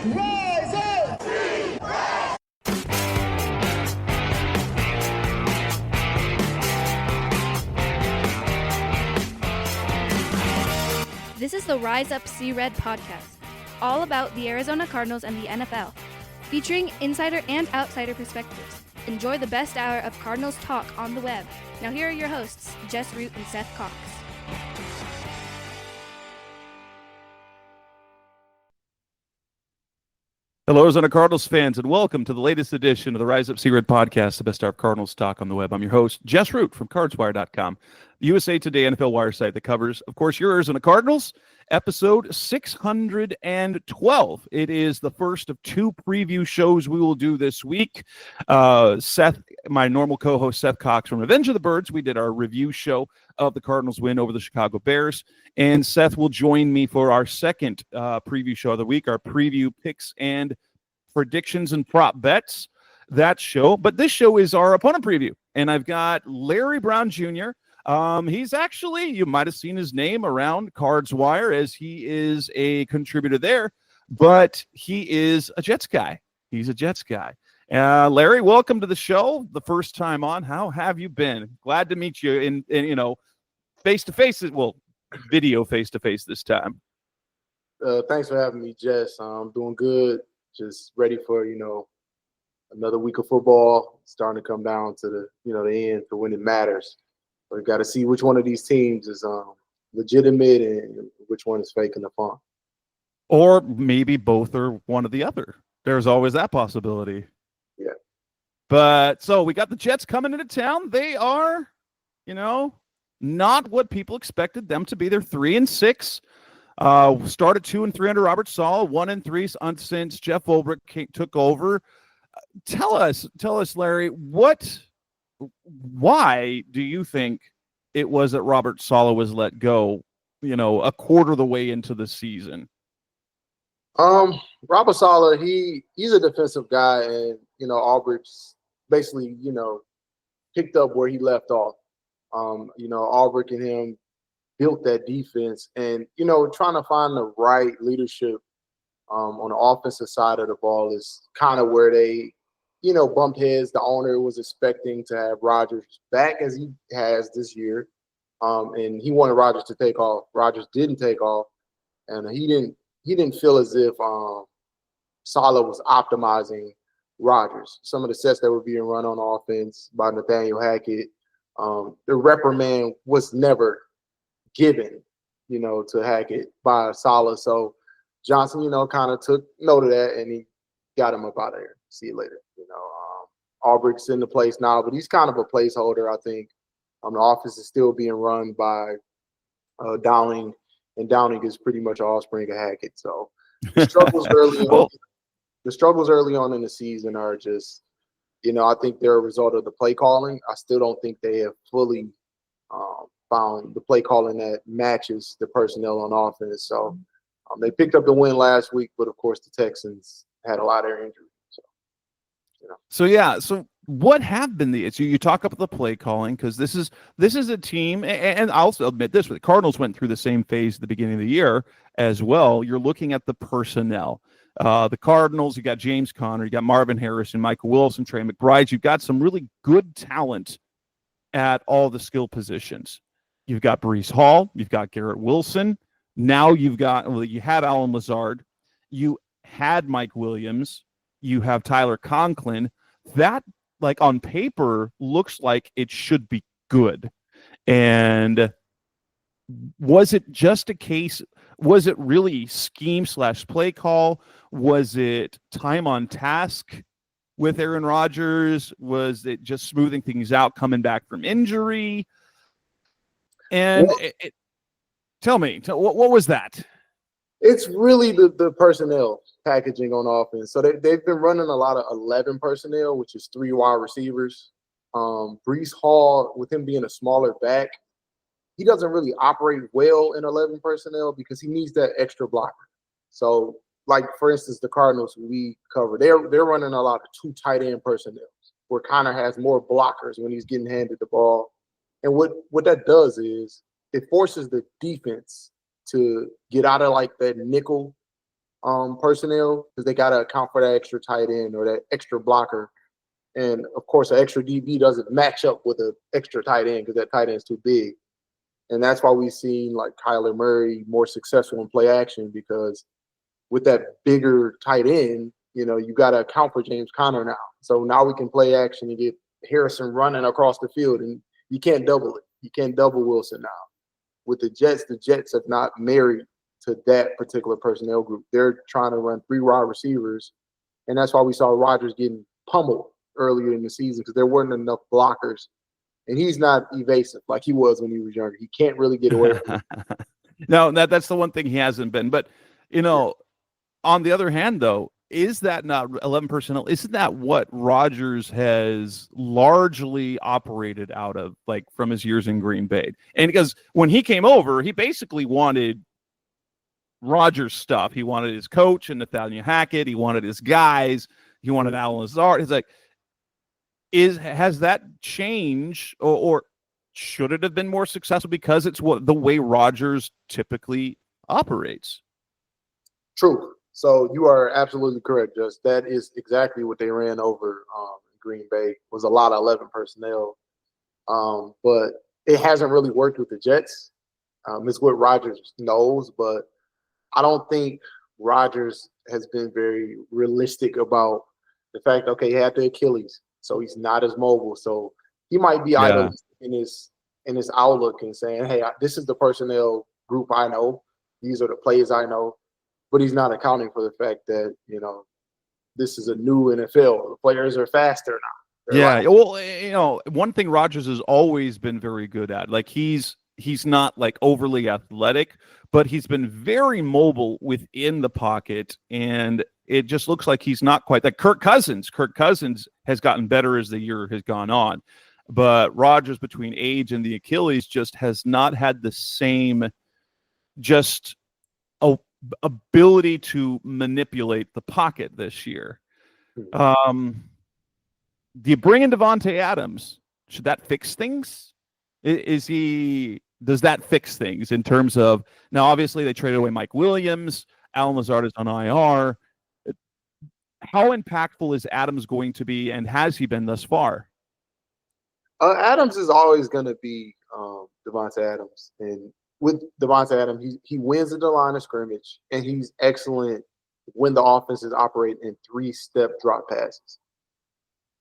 Rise up! This is the Rise Up See Red podcast, all about the Arizona Cardinals and the NFL, featuring insider and outsider perspectives. Enjoy the best hour of Cardinals talk on the web. Now here are your hosts, Jess Root and Seth Cox. Hello, Arizona Cardinals fans, and welcome to the latest edition of the Rise Up See Red podcast, the best hour of Cardinals talk on the web. I'm your host, Jess Root from CardsWire.com, the USA Today NFL Wire site that covers, of course, your Arizona Cardinals, episode 612. It is the first of two preview shows we will do this week. Seth, my normal co-host, Seth Cox from Revenge of the Birds, we did our review show of the Cardinals win over the Chicago Bears, and Seth will join me for our second preview show of the week, our preview picks and predictions and prop bets, that show. But this show is our opponent preview, and I've got Larry Brown Jr. He's actually, you might have seen his name around CardsWire as he is a contributor there, but he is a Jets guy. He's a Jets guy. Larry, welcome to the show. The first time on. How have you been? Glad to meet you in face-to-face, well, video face-to-face this time. Thanks for having me, Jess. I'm doing good. Just ready for, another week of football. Starting to come down to the end for when it matters. We've got to see which one of these teams is legitimate and which one is faking the fun. Or maybe both or one or the other. There's always that possibility. Yeah. But so we got the Jets coming into town. They are, not what people expected them to be. They're 3-6. Started 2-3 under Robert Saleh, 1-3 since Jeff Ulbrich took over. Tell us, Larry, why do you think it was that Robert Saleh was let go, a quarter of the way into the season? Robert Saleh, he's a defensive guy, and Ulbrich's basically, picked up where he left off. Ulbrich and him built that defense, and trying to find the right leadership on the offensive side of the ball is kind of where they bumped heads. The owner was expecting to have Rodgers back as he has this year, and he wanted Rodgers to take off. Rodgers didn't take off, and he didn't feel as if Saleh was optimizing Rodgers. Some of the sets that were being run on offense by Nathaniel Hackett, the reprimand was never given, to Hackett by Saleh. So Johnson, kind of took note of that, and he got him up out of there. See you later. Ulbrich's in the place now, but he's kind of a placeholder, I think. The offense is still being run by Downing, and Downing is pretty much an offspring of Hackett. So the struggles early on in the season are just, I think they're a result of the play calling. I still don't think they have fully found the play calling that matches the personnel on offense. So they picked up the win last week, but of course the Texans had a lot of injuries. So what have been the issue? You talk about the play calling because this is a team, and I'll also admit this, but the Cardinals went through the same phase at the beginning of the year as well. You're looking at the personnel. The Cardinals, you got James Conner, you got Marvin Harrison, Michael Wilson, Trey McBride. You've got some really good talent at all the skill positions. You've got Breece Hall, you've got Garrett Wilson. Now you had Alan Lazard, you had Mike Williams, you have Tyler Conklin. That, on paper, looks like it should be good. And was it just a case? Was it really scheme/play call? Was it time on task with Aaron Rodgers? Was it just smoothing things out coming back from injury? And tell me, what was that? It's really the personnel packaging on offense. So they've been running a lot of 11 personnel, which is 3 wide receivers. Breece Hall, with him being a smaller back, he doesn't really operate well in 11 personnel because he needs that extra blocker. So, for instance, the Cardinals we cover, they're running a lot of 2 tight end personnel, where Connor has more blockers when he's getting handed the ball. And what that does is it forces the defense to get out of that nickel personnel because they got to account for that extra tight end or that extra blocker. And of course, an extra DB doesn't match up with an extra tight end because that tight end is too big. And that's why we've seen like Kyler Murray more successful in play action because with that bigger tight end, you got to account for James Conner now. So now we can play action and get Harrison running across the field, and you can't double it. You can't double Wilson now. With the Jets have not married to that particular personnel group. They're trying to run 3 wide receivers, and that's why we saw Rodgers getting pummeled earlier in the season because there weren't enough blockers. And he's not evasive like he was when he was younger. He can't really get away from it. No, that's the one thing he hasn't been. But, on the other hand, though, is that not 11 personnel? Isn't that what Rodgers has largely operated out of, like from his years in Green Bay? And because when he came over, he basically wanted Rodgers stuff. He wanted his coach and Nathaniel Hackett. He wanted his guys. He wanted Alan Lazard. He's like, has that changed or should it have been more successful because it's the way Rodgers typically operates? True. So you are absolutely correct, Jess. That is exactly what they ran over in Green Bay. Was a lot of 11 personnel, but it hasn't really worked with the Jets. It's what Rodgers knows, but I don't think Rodgers has been very realistic about the fact. Okay, he had the Achilles, so he's not as mobile. So he might be idealistic in his outlook and saying, "Hey, this is the personnel group I know. These are the players I know." But he's not accounting for the fact that, this is a new NFL. The players are faster now. Yeah. Well, one thing Rodgers has always been very good at, like he's not like overly athletic, but he's been very mobile within the pocket. And it just looks like he's not quite like Kirk Cousins. Kirk Cousins has gotten better as the year has gone on. But Rodgers, between age and the Achilles, just has not had the same ability to manipulate the pocket this year. Do you bring in Devontae Adams? Should that fix things? Does that fix things in terms of, now obviously they traded away Mike Williams, Alan Lazard is on IR. How impactful is Adams going to be, and has he been thus far? Adams is always going to be Devontae Adams, and with Devontae Adams, he wins at the line of scrimmage, and he's excellent when the offense is operating in 3-step drop passes.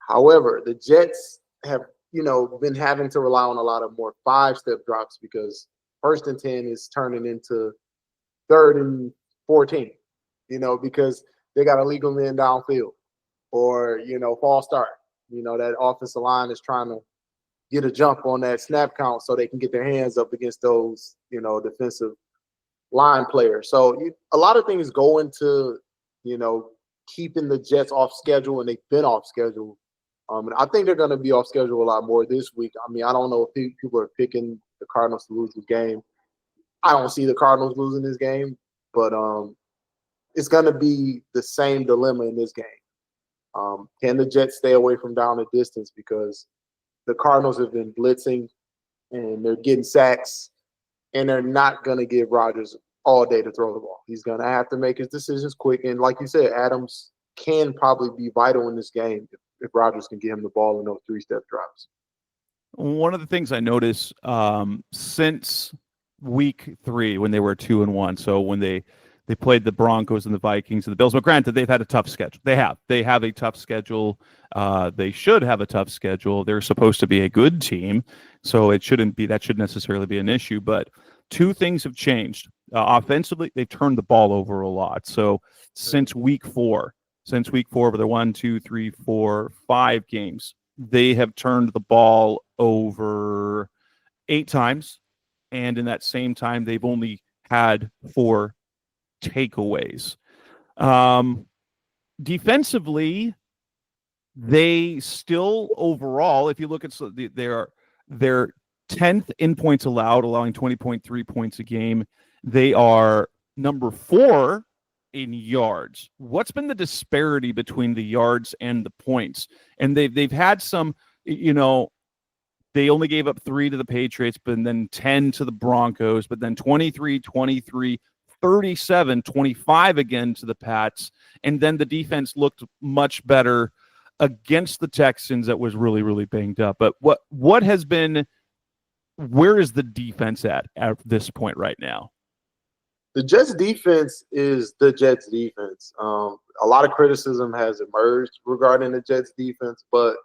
However, the Jets have, been having to rely on a lot of more 5-step drops because 1st and 10 is turning into 3rd and 14, because they got a legal man downfield or, false start. That offensive line is trying to get a jump on that snap count so they can get their hands up against those, defensive line players. So a lot of things go into, keeping the Jets off schedule, and they've been off schedule. And I think they're going to be off schedule a lot more this week. I mean, I don't know if people are picking the Cardinals to lose this game. I don't see the Cardinals losing this game, but it's going to be the same dilemma in this game. Can the Jets stay away from down the distance, because the Cardinals have been blitzing and they're getting sacks, and they're not going to give Rodgers all day to throw the ball. He's going to have to make his decisions quick. And like you said, Adams can probably be vital in this game if Rodgers can get him the ball in those 3-step drops. One of the things I noticed since week 3 when they were 2-1, so when they played the Broncos and the Vikings and the Bills, but granted, they've had a tough schedule. They have a tough schedule. They should have a tough schedule. They're supposed to be a good team, so that shouldn't necessarily be an issue. But 2 things have changed. Offensively, they've turned the ball over a lot. So since week 4, over the 1, 2, 3, 4, 5 games, they have turned the ball over 8 times, and in that same time, they've only had 4 takeaways. Defensively, they still overall, if you look at their 10th in points allowed, allowing 20.3 points a game. They are number 4 in yards. What's been the disparity between the yards and the points? And they've had some, they only gave up 3 to the Patriots, but then 10 to the Broncos, but then 23, 37-25 again to the Pats, and then the defense looked much better against the Texans that was really, really banged up. But what has been – where is the defense at this point right now? The Jets defense is the Jets defense. A lot of criticism has emerged regarding the Jets defense, but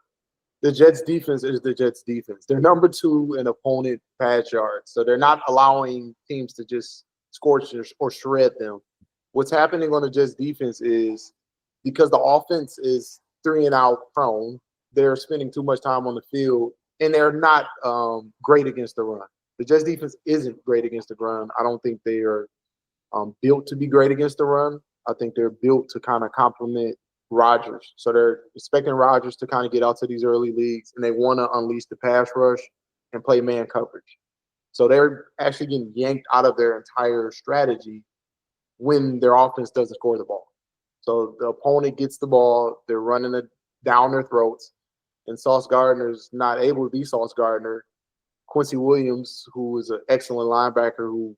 the Jets defense is the Jets defense. They're number 2 in opponent pass yards, so they're not allowing teams to just scorch or shred them. What's happening on the Jets defense is because the offense is 3-and-out prone, they're spending too much time on the field, and they're not great against the run. The Jets defense isn't great against the run. I don't think they are built to be great against the run. I think they're built to kind of complement Rodgers. So they're expecting Rodgers to kind of get out to these early leagues, and they want to unleash the pass rush and play man coverage. So they're actually getting yanked out of their entire strategy when their offense doesn't score the ball. So the opponent gets the ball, they're running it down their throats, and Sauce Gardner's not able to be Sauce Gardner. Quincy Williams, who is an excellent linebacker who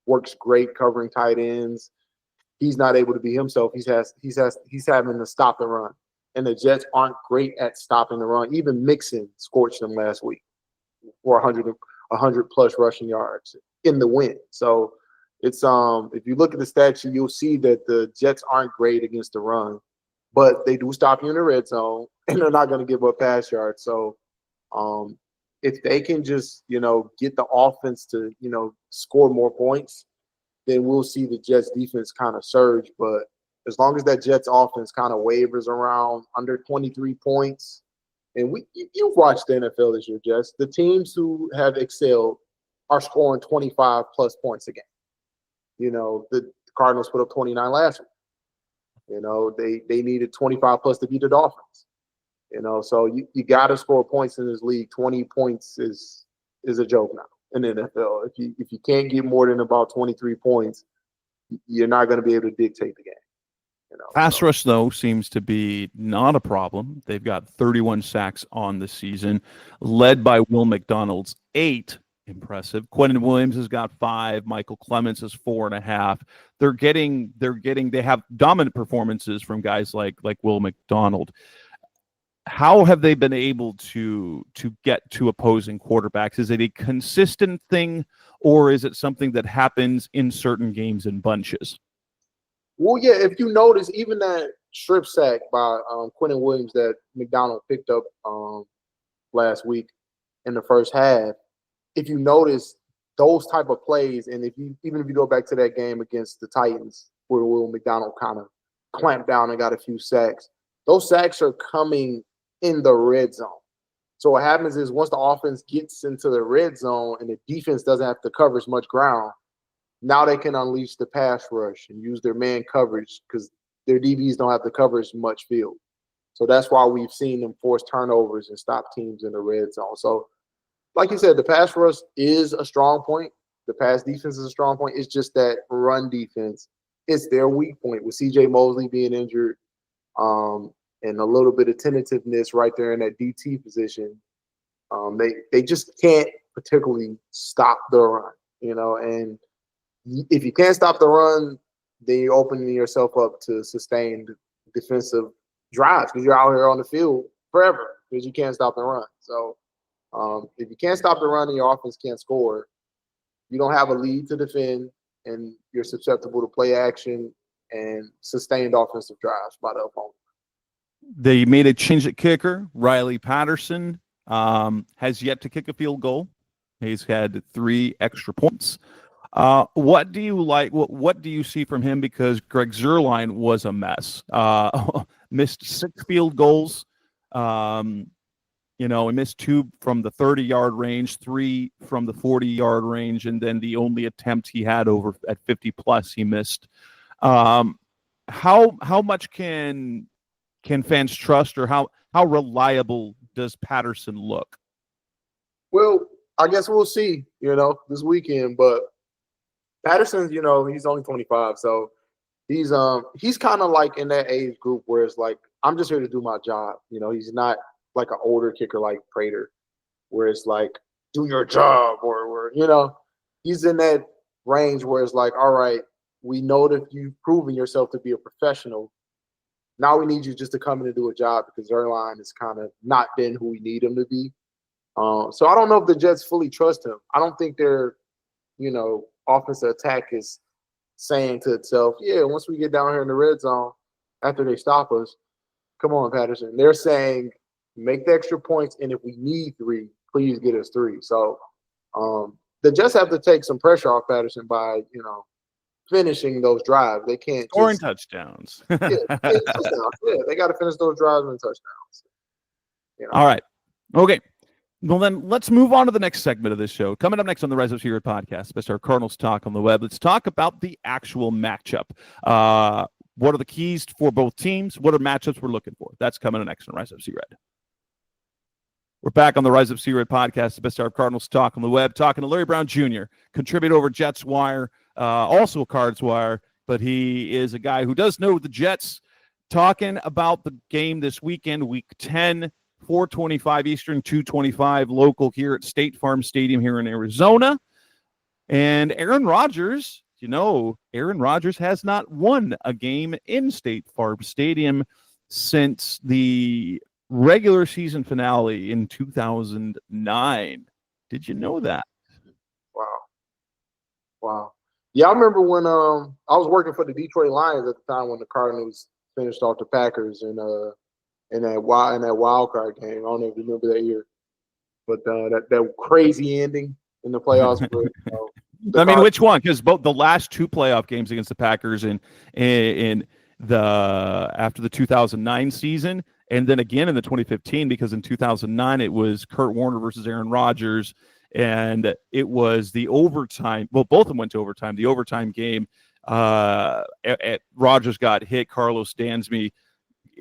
works great covering tight ends, he's not able to be himself. He's having to stop the run. And the Jets aren't great at stopping the run. Even Mixon scorched them last week for 100 plus rushing yards in the win. So it's if you look at the stat sheet, you'll see that the Jets aren't great against the run, but they do stop you in the red zone, and they're not going to give up pass yards. So if they can just, get the offense to, score more points, then we'll see the Jets defense kind of surge. But as long as that Jets offense kind of wavers around under 23 points, and you've watched the NFL this year, Jess, the teams who have excelled are scoring 25 plus points a game. The Cardinals put up 29 last week. They needed 25 plus to beat the Dolphins. So you got to score points in this league. 20 points is a joke now in the NFL. If you can't get more than about 23 points, you're not going to be able to dictate the game. Pass rush, though, seems to be not a problem. They've got 31 sacks on the season, led by Will McDonald's 8. Impressive. Quentin Williams has got 5. Michael Clements is 4.5. They have dominant performances from guys like Will McDonald. How have they been able to get to opposing quarterbacks? Is it a consistent thing, or is it something that happens in certain games in bunches? Well, yeah, if you notice, even that strip sack by Quentin Williams that McDonald picked up last week in the first half, if you notice those type of plays, and even if you go back to that game against the Titans where Will McDonald kind of clamped down and got a few sacks, those sacks are coming in the red zone. So what happens is once the offense gets into the red zone and the defense doesn't have to cover as much ground, now they can unleash the pass rush and use their man coverage because their DBs don't have to cover as much field. So that's why we've seen them force turnovers and stop teams in the red zone. So like you said, the pass rush is a strong point. The pass defense is a strong point. It's just that run defense, it's their weak point with C.J. Mosley being injured and a little bit of tentativeness right there in that DT position. They just can't particularly stop the run, and if you can't stop the run, then you're opening yourself up to sustained defensive drives because you're out here on the field forever because you can't stop the run. So if you can't stop the run and your offense can't score, you don't have a lead to defend, and you're susceptible to play action and sustained offensive drives by the opponent. They made a change at kicker. Riley Patterson has yet to kick a field goal. He's had 3 extra points. What do you like? What do you see from him? Because Greg Zuerlein was a mess. Missed 6 field goals. He missed 2 from the 30-yard range, 3 from the 40-yard range, and then the only attempt he had over at 50 plus he missed. How much can fans trust, or how reliable does Patterson look? Well, I guess we'll see, this weekend. But Patterson's, he's only 25, so he's kind of like in that age group where it's like, I'm just here to do my job. He's not like an older kicker like Prater, where it's like, do your job, or he's in that range where it's like, all right, We know that you've proven yourself to be a professional. Now we need you just to come in and do a job because their line has kind of not been who we need him to be. So I don't know if the Jets fully trust him. I don't think their, offensive attack is saying to itself, yeah, once we get down here in the red zone, after they stop us, come on, Patterson. They're saying, make the extra points, and if we need 3, please get us 3. So the Jets have to take some pressure off Patterson by, finishing those drives. They can't scoring just touchdowns. touchdowns. Yeah, they got to finish those drives and touchdowns. All right. Okay. Well, then let's move on to the next segment of this show. Coming up next on the Rise Up Secret podcast, that's our Cardinals talk on the web. Let's talk about the actual matchup. What are the keys for both teams? What are matchups we're looking for? That's coming up next on Rise Up Secret. We're back on the Rise Up Secret podcast, the best of Cardinals talk on the web, talking to Larry Brown Jr., contributor over Jets Wire, also a Cards Wire, but he is a guy who does know the Jets. Talking about the game this weekend, Week 10, 4:25 Eastern, 2:25 local here at State Farm Stadium here in Arizona. And Aaron Rodgers, Aaron Rodgers has not won a game in State Farm Stadium since the regular season finale in 2009. Did you know that? Wow. Yeah, I remember when I was working for the Detroit Lions at the time when the Cardinals finished off the Packers in that wild card game. I don't know if you remember that year, but that crazy ending in the playoffs. Which one? Because both the last 2 playoff games against the Packers in the after the 2009 season, and then again in the 2015, because in 2009 it was Kurt Warner versus Aaron Rodgers, and it was the overtime. Well, both of them went to overtime. The overtime game, Rodgers got hit. Carlos Dansby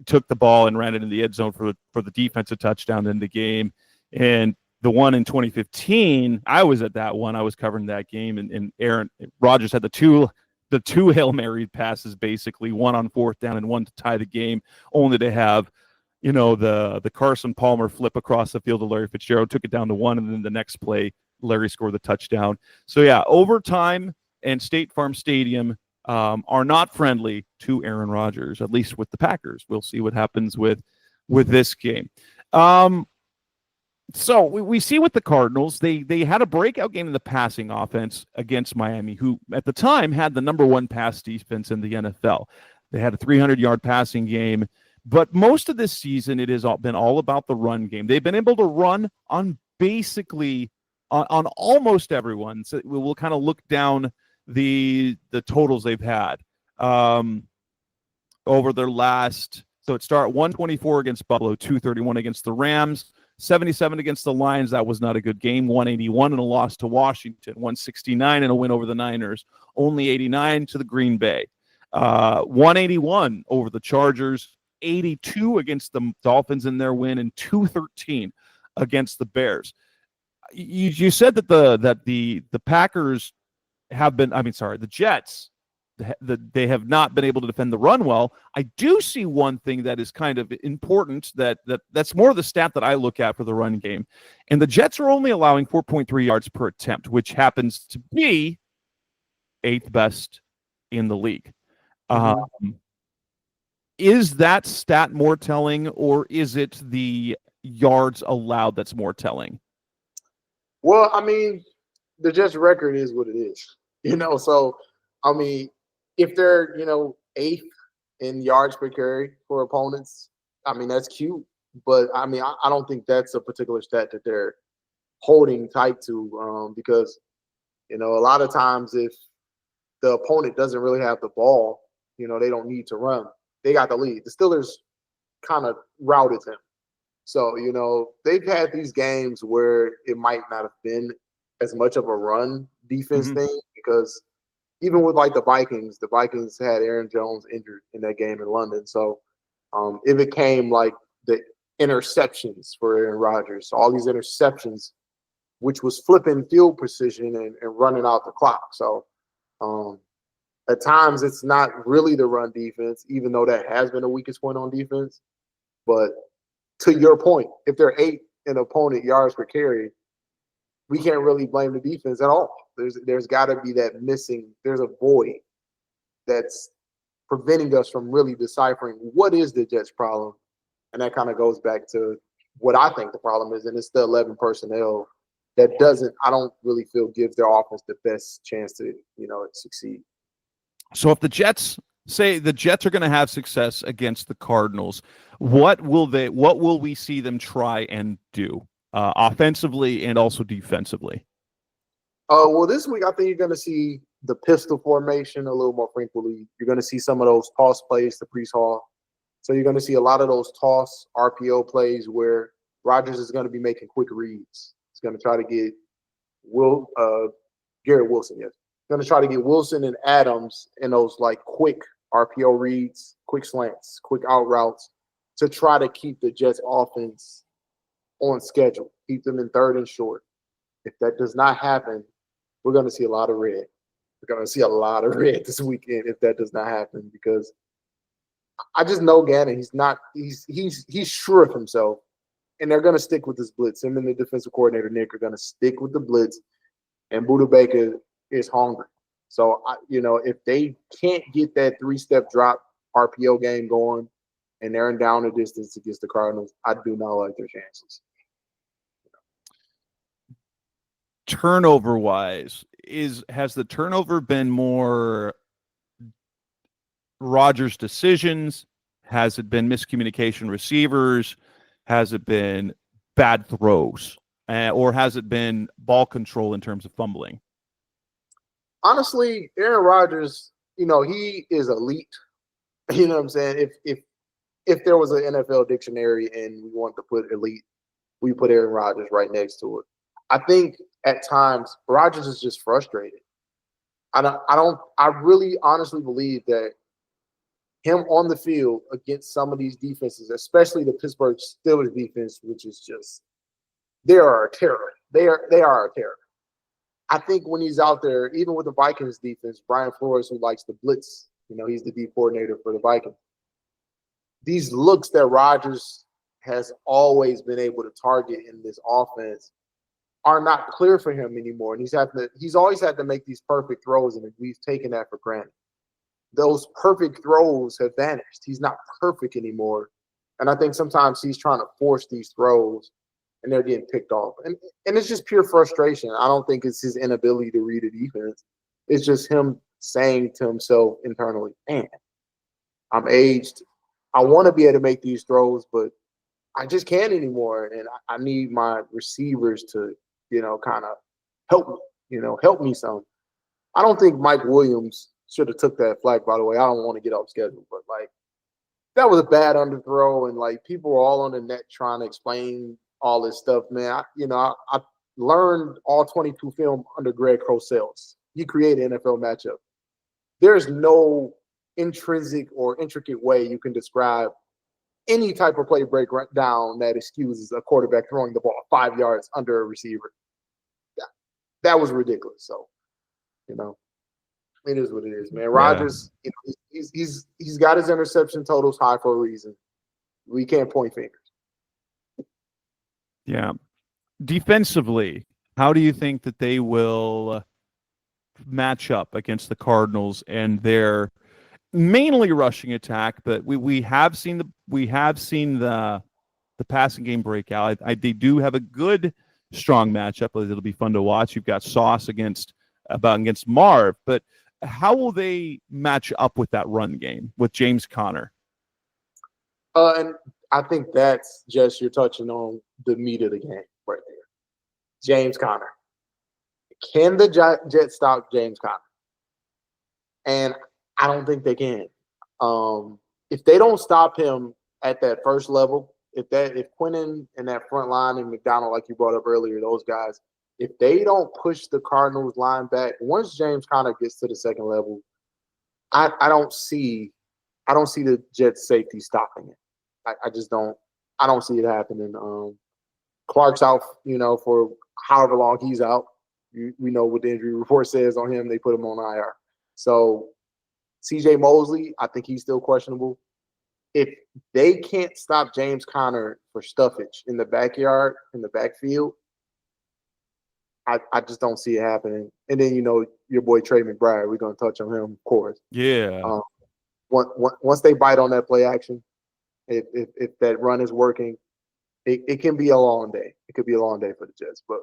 took the ball and ran it in the end zone for the defensive touchdown in the game. And the one in 2015, I was at that one. I was covering that game, and Aaron Rodgers had the two Hail Mary passes, basically, one on 4th down and one to tie the game, only to have the Carson Palmer flip across the field to Larry Fitzgerald, took it down to 1, and then the next play, Larry scored the touchdown. So yeah, overtime and State Farm Stadium are not friendly to Aaron Rodgers, at least with the Packers. We'll see what happens with this game. So we see with the Cardinals, they had a breakout game in the passing offense against Miami, who at the time had the number 1 pass defense in the NFL. They had a 300-yard passing game, but most of this season it has been all about the run game. They've been able to run on basically on almost everyone. So we'll kind of look down the totals they've had over their last. So it started 124 against Buffalo, 231 against the Rams, 77 against the Lions. That was not a good game. 181 in a loss to Washington. 169 in a win over the Niners. Only 89 to the Green Bay. 181 over the Chargers. 82 against the Dolphins in their win, and 213 against the Bears. You said that the Packers have been. The Jets. They have not been able to defend the run well. I do see one thing that is kind of important that's more of the stat that I look at for the run game. And the Jets are only allowing 4.3 yards per attempt, which happens to be 8th best in the league. Is that stat more telling, or is it the yards allowed that's more telling? Well, the Jets' record is what it is. So, if they're, 8th in yards per carry for opponents, that's cute. But, I don't think that's a particular stat that they're holding tight to because, a lot of times if the opponent doesn't really have the ball, they don't need to run. They got the lead. The Steelers kind of routed them. So, they've had these games where it might not have been as much of a run defense thing because even with the Vikings had Aaron Jones injured in that game in London. So it became like the interceptions for Aaron Rodgers. So all these interceptions, which was flipping field precision and running out the clock. So at times it's not really the run defense, even though that has been the weakest point on defense. But to your point, if they're 8th in opponent yards per carry, we can't really blame the defense at all. There's got to be that missing. There's a void that's preventing us from really deciphering what is the Jets' problem. And that kind of goes back to what I think the problem is, and it's the 11 personnel that I don't really feel gives their offense the best chance to, succeed. So if the Jets say the Jets are going to have success against the Cardinals, what will we see them try and do offensively and also defensively? Well, this week I think you're going to see the pistol formation a little more frequently. You're going to see some of those toss plays to Breece Hall. So you're going to see a lot of those toss RPO plays where Rodgers is going to be making quick reads. He's going to try to get Garrett Wilson, yes. Going to try to get Wilson and Adams in those like quick RPO reads, quick slants, quick out routes to try to keep the Jets offense on schedule, keep them in third and short. If that does not happen, we're going to see a lot of red. We're going to see a lot of red this weekend if that does not happen, because I just know Gannon. He's sure of himself, and they're going to stick with this blitz. Him and the defensive coordinator Nick are going to stick with the blitz, and Budda Baker is hungry. So if they can't get that 3-step drop RPO game going, and they're in down the distance against the Cardinals, I do not like their chances. Turnover wise, has the turnover been more Rodgers' decisions? Has it been miscommunication receivers? Has it been bad throws? Or has it been ball control in terms of fumbling? Honestly, Aaron Rodgers, he is elite. You know what I'm saying? If there was an NFL dictionary and we want to put elite, we put Aaron Rodgers right next to it. I think at times Rodgers is just frustrated. I really honestly believe that him on the field against some of these defenses, especially the Pittsburgh Steelers defense, which is just, they are a terror. They are a terror. I think when he's out there, even with the Vikings defense, Brian Flores, who likes to blitz, he's the D coordinator for the Vikings. These looks that Rodgers has always been able to target in this offense are not clear for him anymore. And he's always had to make these perfect throws, and we've taken that for granted. Those perfect throws have vanished. He's not perfect anymore. And I think sometimes he's trying to force these throws, and they're getting picked off. And it's just pure frustration. I don't think it's his inability to read a defense. It's just him saying to himself internally, man, I'm aged. I want to be able to make these throws, but I just can't anymore. And I need my receivers to, kind of help me some. I don't think Mike Williams should have took that flag, by the way. I don't want to get off schedule, but that was a bad underthrow, and people were all on the net trying to explain all this stuff, man. I learned all 22 film under Greg Cosales. He created an NFL matchup. There's no intrinsic or intricate way you can describe any type of play breakdown that excuses a quarterback throwing the ball 5 yards under a receiver. That was ridiculous. So, it is what it is, man. Rodgers, he's got his interception totals high for a reason. We can't point fingers. Yeah. Defensively, how do you think that they will match up against the Cardinals and their mainly rushing attack? But we have seen the passing game breakout. They do have a good strong matchup. It'll be fun to watch. You've got Sauce against Marv, but how will they match up with that run game with James Conner? And I think that's just, you're touching on the meat of the game right there. James Conner. Can the Jets stop James Conner? And I don't think they can. If they don't stop him at that first level, if Quinnen and that front line and McDonald, like you brought up earlier, those guys, if they don't push the Cardinals line back, once James Conner gets to the second level, I don't see the Jets safety stopping it. I just don't. I don't see it happening. Clark's out, for however long he's out. We know what the injury report says on him. They put him on IR. So C.J. Mosley, I think he's still questionable. If they can't stop James Conner for stuffage in the backyard, in the backfield, I just don't see it happening. And then your boy Trey McBride, we're gonna touch on him, of course. Yeah. Once they bite on that play action, if that run is working, it can be a long day. It could be a long day for the Jets, but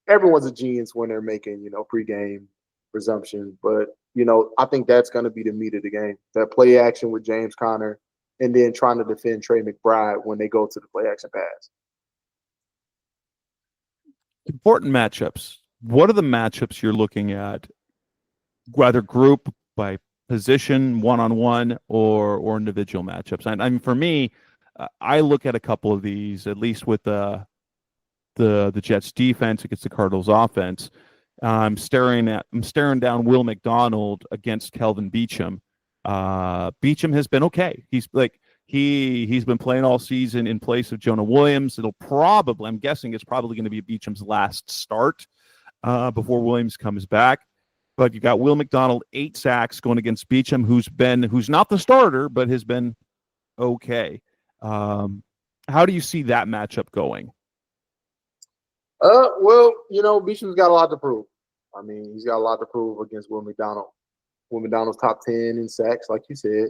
everyone's a genius when they're making pregame presumption. But I think that's going to be the meat of the game. That play action with James Conner, and then trying to defend Trey McBride when they go to the play action pass. Important matchups. What are the matchups you're looking at, whether group by position, one-on-one, or individual matchups? I mean, for me, I look at a couple of these, at least with the Jets defense against the Cardinals offense. I'm staring down Will McDonald against Kelvin Beachum. Beachum has been okay. He's been playing all season in place of Jonah Williams. I'm guessing it's probably going to be Beachum's last start before Williams comes back. But you got Will McDonald, 8 sacks going against Beachum, who's not the starter, but has been okay. How do you see that matchup going? Well, Beacham's got a lot to prove. I mean, he's got a lot to prove against Will McDonald. Will McDonald's top 10 in sacks, like you said.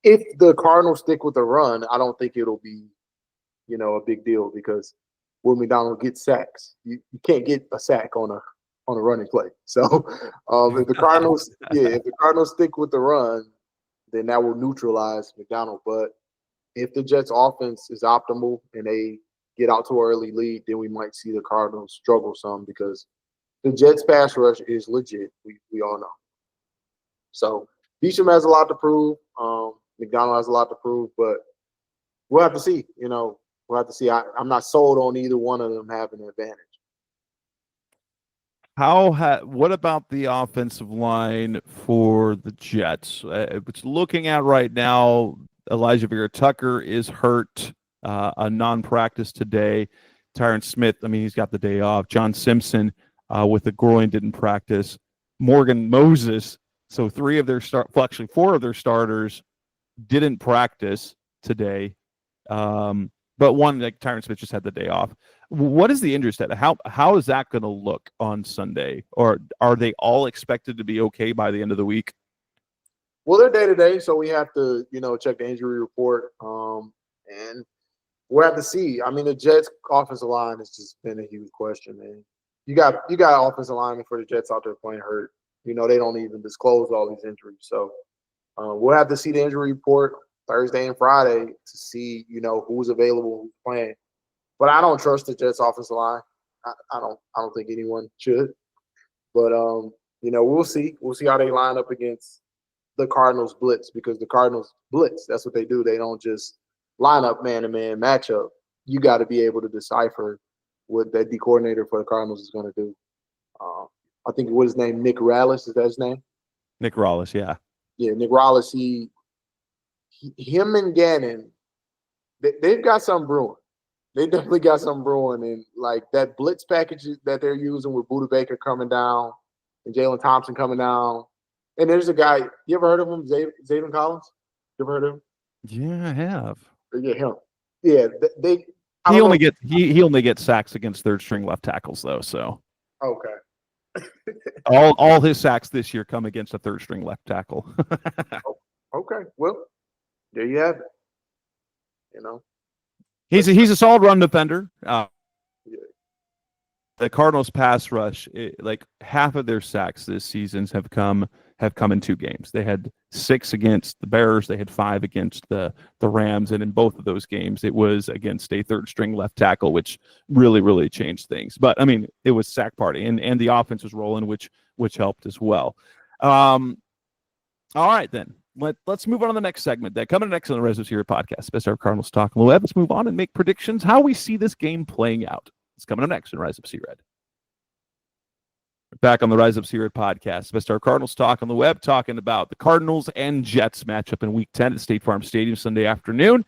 If the Cardinals stick with the run, I don't think it'll be, a big deal because Will McDonald gets sacks. You can't get a sack on a running play. So if the Cardinals stick with the run, then that will neutralize McDonald. But if the Jets offense is optimal and they get out to an early lead, then we might see the Cardinals struggle some because the Jets pass rush is legit. We all know. So Beachum has a lot to prove. McDonald has a lot to prove, but we'll have to see. We'll have to see. I'm not sold on either one of them having an advantage. What about the offensive line for the Jets? It's looking at right now, Elijah Vera-Tucker is hurt, a non-practice today. Tyron Smith, he's got the day off. John Simpson with the groin didn't practice. Morgan Moses, so 4 of their starters didn't practice today. But one, like Tyron Smith, just had the day off. What is the injury status? How is that going to look on Sunday? Or are they all expected to be okay by the end of the week? Well, they're day-to-day, so we have to, check the injury report. And we'll have to see. I mean, the Jets' offensive line has just been a huge question, man. You got offensive linemen for the Jets out there playing hurt. They don't even disclose all these injuries. So we'll have to see the injury report Thursday and Friday to see, who's available, who's playing. But I don't trust the Jets' offensive line. I don't think anyone should. But we'll see. We'll see how they line up against the Cardinals blitz, because the Cardinals blitz, that's what they do. They don't just line up man-to-man matchup. You got to be able to decipher what that D coordinator for the Cardinals is going to do. I think what his name, Nick Rallis, is that his name? Nick Rallis, yeah. Yeah, Nick Rallis, him and Gannon, they've got something brewing. They definitely got something brewing. And, like, that blitz package that they're using with Budda Baker coming down and Jalen Thompson coming down. And there's a guy, you ever heard of him, Zaven Collins? You ever heard of him? Yeah, I have. Yeah, him. Yeah, he only gets sacks against third string left tackles though. So okay. all his sacks this year come against a third string left tackle. Okay, well, there you have it. He's a solid run defender. Yeah. The Cardinals pass rush, like half of their sacks this season have come in 2 games. They had 6 against the Bears. They had 5 against the Rams. And in both of those games, it was against a third string left tackle, which really, really changed things. But it was sack party and the offense was rolling, which helped as well. All right, then. Let's move on to the next segment. Coming next on the Rise Up Series podcast, Best Ever Cardinals Talk on the Web. Let's move on and make predictions how we see this game playing out. It's coming up next on Rise Up C-Red. Back on the Rise Up C-Red podcast, Best Ever Cardinals Talk on the Web, talking about the Cardinals and Jets matchup in Week 10 at State Farm Stadium Sunday afternoon.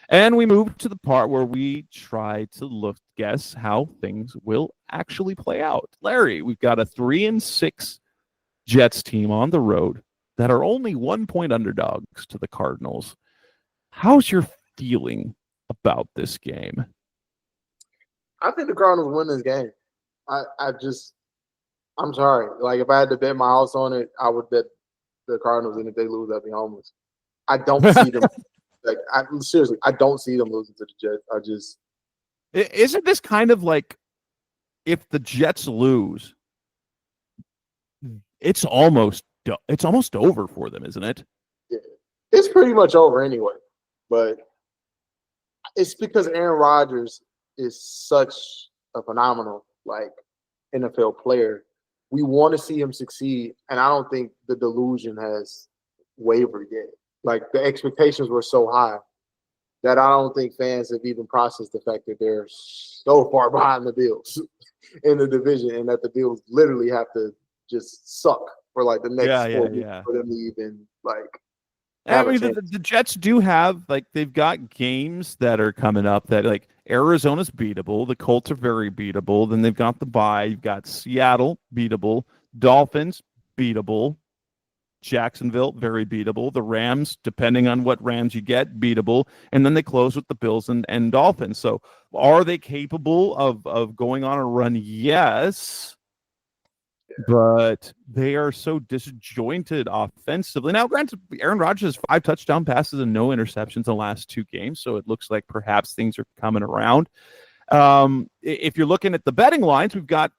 And we move to the part where we try to guess how things will actually play out. Larry, we've got a 3-6 Jets team on the road that are only 1-point underdogs to the Cardinals. How's your feeling about this game? I think the Cardinals win this game. I'm sorry. Like, if I had to bet my house on it, I would bet the Cardinals, and if they lose, I'd be homeless. I don't see them. Seriously, I don't see them losing to the Jets. Isn't this kind of like if the Jets lose, it's almost over for them, isn't it? Yeah, it's pretty much over anyway. But it's because Aaron Rodgers is such a phenomenal NFL player. We want to see him succeed, and I don't think the delusion has wavered yet. Like, the expectations were so high that I don't think fans have even processed the fact that they're so far behind the Bills in the division, and that the Bills literally have to just suck for like the next 4 weeks for them to even have a chance. The Jets do have they've got games that are coming up that Arizona's beatable, the Colts are very beatable, then they've got the bye, you've got Seattle beatable, Dolphins beatable, Jacksonville very beatable, the Rams, depending on what Rams you get, beatable, and then they close with the Bills and Dolphins. So are they capable of going on a run? Yes. But they are so disjointed offensively. Now, granted, Aaron Rodgers has 5 touchdown passes and no interceptions in the last 2 games, so it looks like perhaps things are coming around. If you're looking at the betting lines, we've got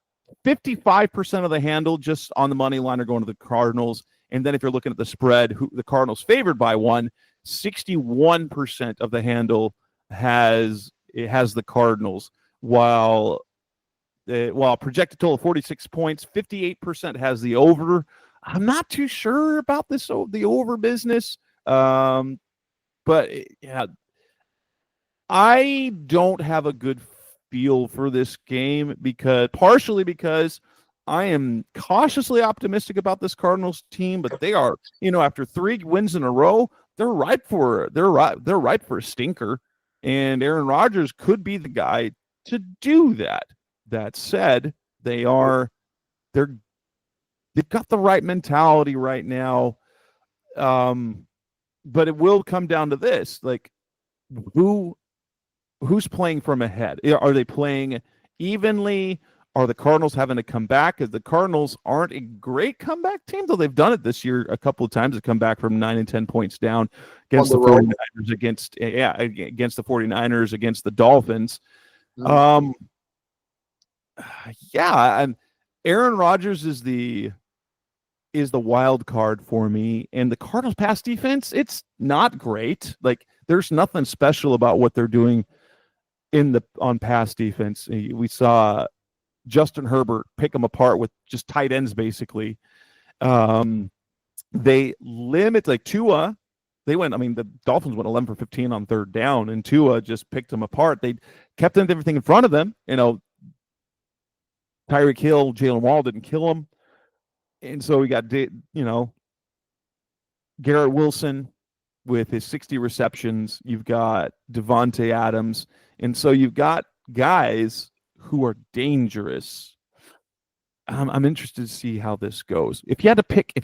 55% of the handle just on the money line are going to the Cardinals. And then if you're looking at the spread, the Cardinals favored by 1, 61% of the handle has the Cardinals, while projected total of 46 points, 58% has the over. I'm not too sure about the over business. But yeah, I don't have a good feel for this game partially because I am cautiously optimistic about this Cardinals team, but they are, after 3 wins in a row, they're ripe for a stinker, and Aaron Rodgers could be the guy to do that. That said, they've got the right mentality right now. But it will come down to this, who's playing from ahead? Are they playing evenly? Are the Cardinals having to come back? Because the Cardinals aren't a great comeback team, though they've done it this year a couple of times to come back from 9 and 10 points down against the 49ers, against the 49ers, against the Dolphins. Mm-hmm. And Aaron Rodgers is the wild card for me, and the Cardinals' pass defense, it's not great. There's nothing special about what they're doing on pass defense. We saw Justin Herbert pick them apart with just tight ends, basically. They limit Tua. The Dolphins went 11 for 15 on 3rd down, and Tua just picked them apart. They kept everything in front of them. Tyreek Hill, Jalen Wall didn't kill him. And so we got, Garrett Wilson with his 60 receptions. You've got Devontae Adams. And so you've got guys who are dangerous. I'm interested to see how this goes. If you have to pick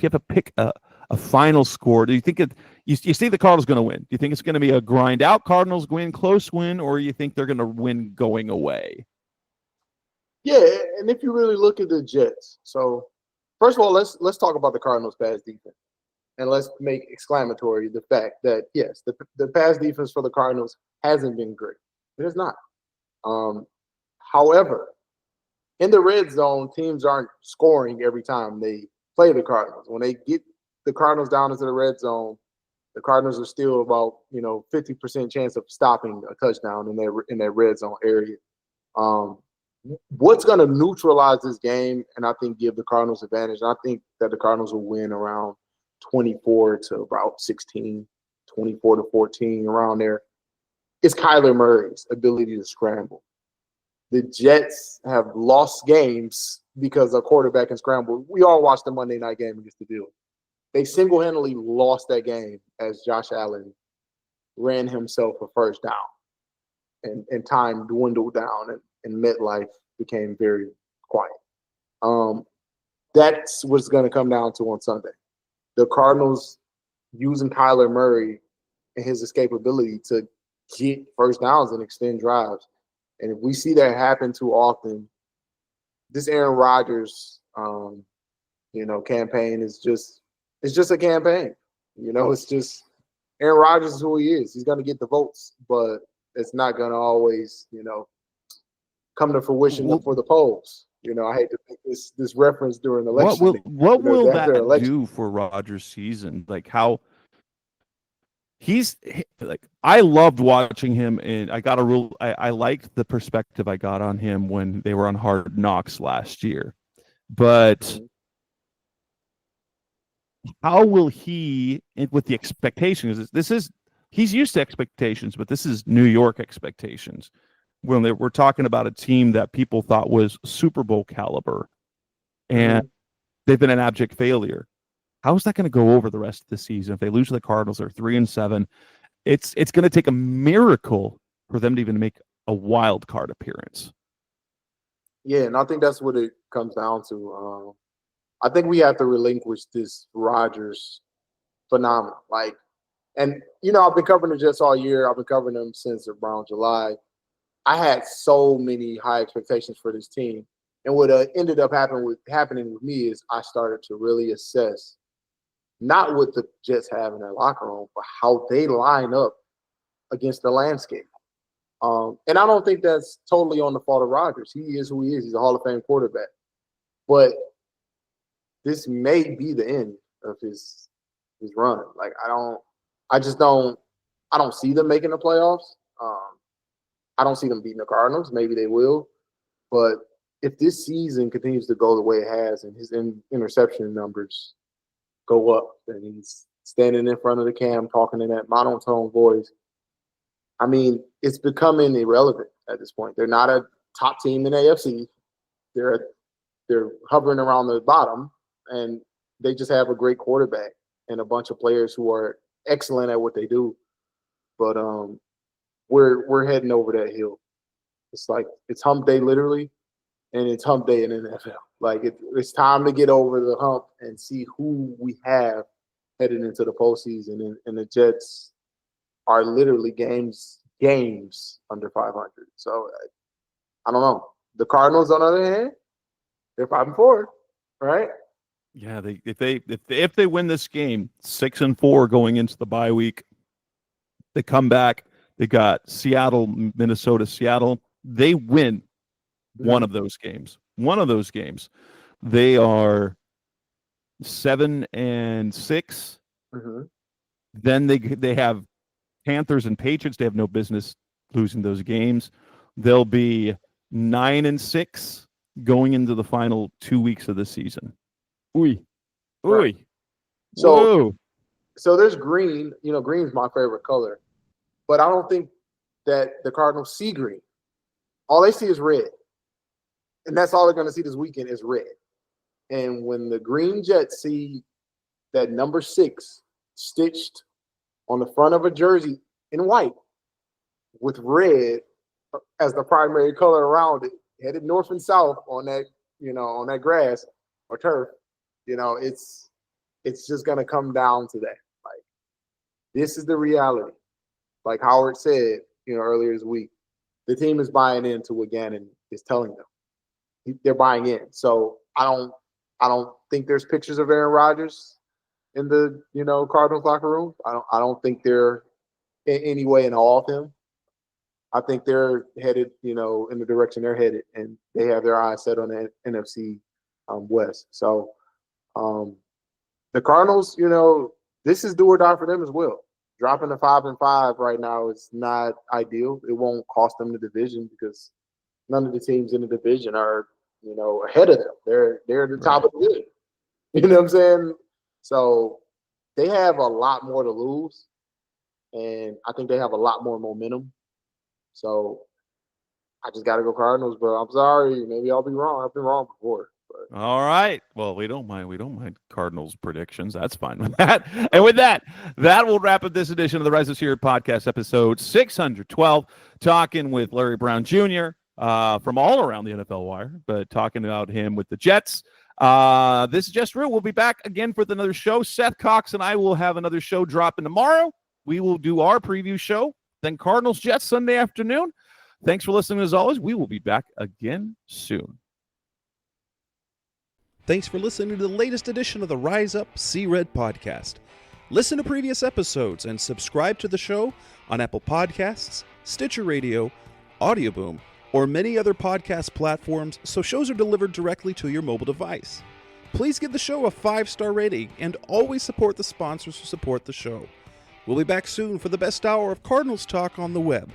a final score, do you think you see the Cardinals going to win? Do you think it's going to be a grind out Cardinals win, close win, or you think they're going to win going away? Yeah, and if you really look at the Jets, so first of all, let's talk about the Cardinals' pass defense, and let's make exclamatory the fact that yes, the pass defense for the Cardinals hasn't been great. It is not. However, in the red zone, teams aren't scoring every time they play the Cardinals. When they get the Cardinals down into the red zone, the Cardinals are still about 50% chance of stopping a touchdown in that red zone area. What's going to neutralize this game and I think give the Cardinals advantage, and I think that the Cardinals will win around 24 to about 16, 24 to 14, around there, is Kyler Murray's ability to scramble. The Jets have lost games because a quarterback can scramble. We all watched the Monday night game against the Bills. They single-handedly lost that game as Josh Allen ran himself a first down, and time dwindled down, and MetLife became very quiet. That's what's going to come down to on Sunday. The Cardinals using Kyler Murray and his escapability to get first downs and extend drives. And if we see that happen too often, this Aaron Rodgers, campaign is just a campaign. It's just Aaron Rodgers is who he is. He's going to get the votes, but it's not going to always, come to fruition for the polls. I hate to make this reference during election. What will that do for Rodgers' season? Like how he's like, I loved watching him, and I liked the perspective I got on him when they were on Hard Knocks last year. But how will he, with the expectations? He's used to expectations, but this is New York expectations. When we're talking about a team that people thought was Super Bowl caliber, and they've been an abject failure. How is that going to go over the rest of the season? If they lose to the Cardinals, they're 3-7. It's going to take a miracle for them to even make a wild card appearance. Yeah, and I think that's what it comes down to. I think we have to relinquish this Rodgers phenomenon. I've been covering the Jets all year. I've been covering them since around July. I had so many high expectations for this team. And what ended up happening with me is I started to really assess not what the Jets have in their locker room, but how they line up against the landscape. And I don't think that's totally on the fault of Rodgers. He is who he is. He's a Hall of Fame quarterback. But this may be the end of his run. I don't see them making the playoffs. I don't see them beating the Cardinals. Maybe they will. But if this season continues to go the way it has and his interception numbers go up and he's standing in front of the cam talking in that monotone voice, I mean, it's becoming irrelevant at this point. They're not a top team in AFC. They're hovering around the bottom, and they just have a great quarterback and a bunch of players who are excellent at what they do. But we're heading over that hill. It's like it's hump day literally, and it's hump day in the NFL. It's time to get over the hump and see who we have headed into the postseason. And the Jets are literally games under 500. So I don't know. The Cardinals, on the other hand, they're 5-4, right? Yeah, if they win this game, 6-4 going into the bye week, they come back. They got Seattle, Minnesota, Seattle. They win one of those games. They are 7-6. Then they have Panthers and Patriots. They have no business losing those games. They'll be 9-6 going into the final 2 weeks of the season. Right. So there's green. Green's my favorite color. But I don't think that the Cardinals see green. All they see is red. And that's all they're going to see this weekend is red. And when the Green Jets see that number 6 stitched on the front of a jersey in white with red as the primary color around it, headed north and south on that grass or turf, it's just going to come down to that. This is the reality. Like Howard said, earlier this week, the team is buying into what Gannon is telling them. They're buying in. So I don't think there's pictures of Aaron Rodgers in the Cardinals locker room. I don't think they're in any way in awe of him. I think they're headed, in the direction they're headed, and they have their eyes set on the NFC West. So the Cardinals, this is do or die for them as well. Dropping to 5-5 right now is not ideal. It won't cost them the division because none of the teams in the division are, ahead of them. They're at the top of the league. You know what I'm saying? So they have a lot more to lose, and I think they have a lot more momentum. So I just got to go Cardinals, bro. I'm sorry. Maybe I'll be wrong. I've been wrong before. But. All right. Well, we don't mind Cardinals predictions. That's fine with that. And with that will wrap up this edition of the Rise of Seer podcast, episode 612, talking with Larry Brown Jr. From all around the NFL wire, but talking about him with the Jets. This is Jess Rue. We'll be back again for another show. Seth Cox and I will have another show dropping tomorrow. We will do our preview show. Then Cardinals-Jets Sunday afternoon. Thanks for listening. As always, we will be back again soon. Thanks for listening to the latest edition of the Rise Up, See Red podcast. Listen to previous episodes and subscribe to the show on Apple Podcasts, Stitcher Radio, Audioboom, or many other podcast platforms so shows are delivered directly to your mobile device. Please give the show a 5-star rating and always support the sponsors who support the show. We'll be back soon for the best hour of Cardinals talk on the web.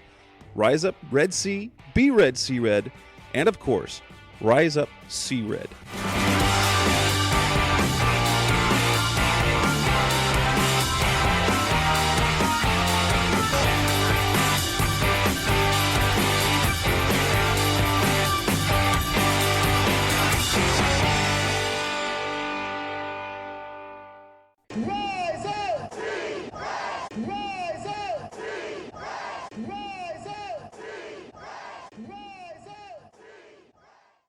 Rise up, Red Sea, be Red, See Red, and of course, Rise Up, See Red. Roll!